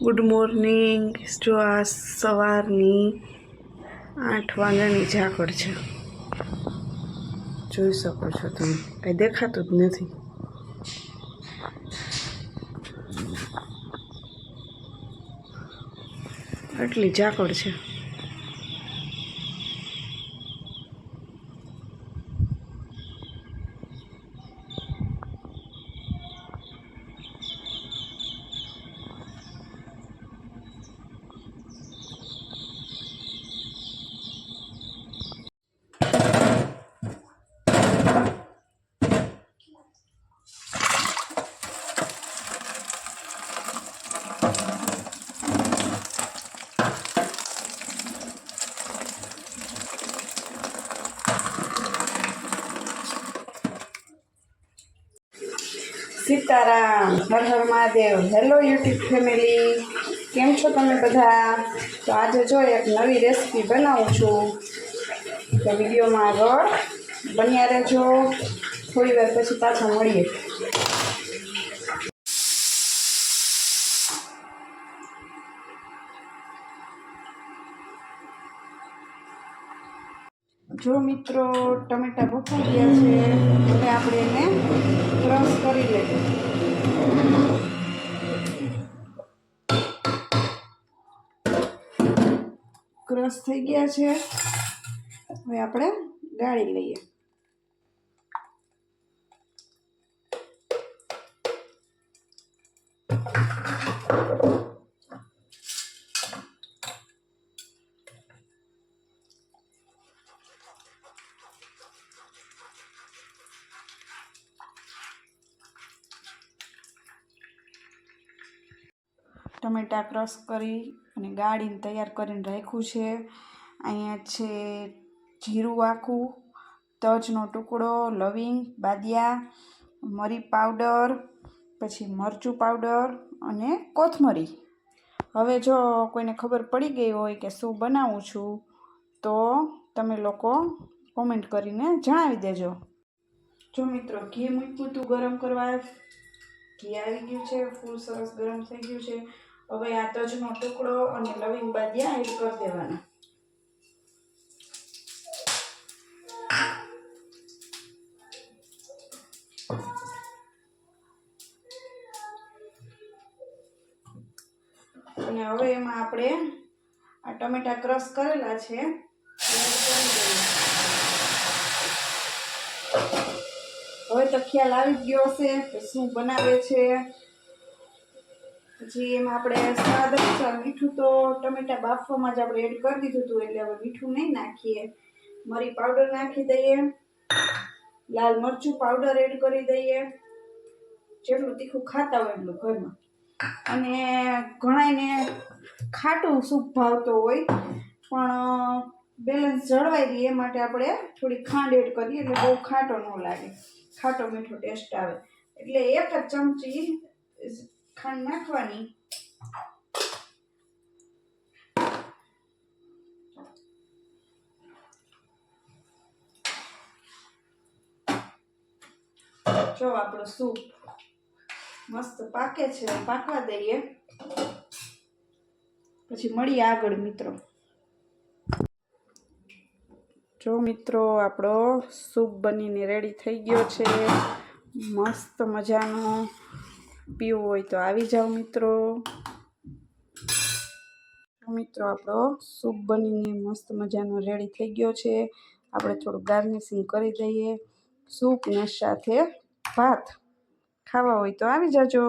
Good morning. જો આ સવારની 8 વાગ્યાની ઝાકળ છે, જોઈ શકો છો તમે. કંઈ દેખાતું જ નથી. આટલી ઝાકળ છે. Sitaram, Har Har Mahadev. Hello YouTube family, કેમ છો તમે બધા? તો આજે જો એક નવી રેસીપી બનાવું છું, તો વિડીયોમાં આગળ બન્યા રહેજો. થોડી વાર પછી પાછા મળીએ. જો મિત્રો, ટમેટા બફાઈ ગયા છે. હવે આપણે એને ક્રશ કરી લઈએ. ક્રશ થઈ ગયા છે. હવે આપણે ગાળી લઈએ. ટમેટા ક્રશ કરી અને ગાળીને તૈયાર કરીને રાખ્યું છે. અહીંયા છે જીરું આખું, તજનો ટુકડો, લવિંગ, બાદિયા, મરી પાવડર, પછી મરચું પાવડર અને કોથમરી. હવે જો કોઈને ખબર પડી ગઈ હોય કે શું બનાવું છું, તો તમે લોકો કોમેન્ટ કરીને જણાવી દેજો. જો મિત્રો, ઘી મૂક્યું હતું ગરમ કરવા. ઘી આવી ગયું છે, ફૂલ સરસ ગરમ થઈ ગયું છે. હવે આ તજનો ટુકડો અને લવિંગ બાદિયા એડ કરી દેવાના. અને હવે એમાં આપણે આ ટમેટા ક્રશ કરેલા છે. હવે તો ખ્યાલ આવી ગયો હશે કે શું બનાવે છે. પછી એમાં આપણે સ્વાદ અનુસાર મીઠું તો ટમેટા બાફવામાં જ આપણે એડ કરી દીધું હતું, એટલે હવે મીઠું નહીં નાખીએ. મરી પાવડર નાખી દઈએ, લાલ મરચું પાવડર એડ કરી દઈએ, જેટલું તીખું ખાતા હોય એટલું ઘરમાં. અને ઘણાને ખાટું સૂપ ભાવતો હોય, પણ બેલેન્સ જળવાઈ રહે એ માટે આપણે થોડી ખાંડ એડ કરીએ, એટલે બહુ ખાટો ન લાગે, ખાટો મીઠો ટેસ્ટ આવે. એટલે 1 જ ચમચી ખાંડ નાખવાની. જો આપણો સૂપ મસ્ત પાકે છે, પાકવા દઈએ. પછી મળીએ આગળ મિત્રો. જો મિત્રો, આપણો સૂપ બનીને રેડી થઈ ગયો છે, મસ્ત મજાનો. પીવું હોય તો આવી જાઓ મિત્રો. મિત્રો, આપણો સૂપ બનીને મસ્ત મજાનો રેડી થઈ ગયો છે. આપણે થોડું ગાર્નિશિંગ કરી દઈએ. સૂપ ને સાથે ભાત ખાવા હોય તો આવી જાજો.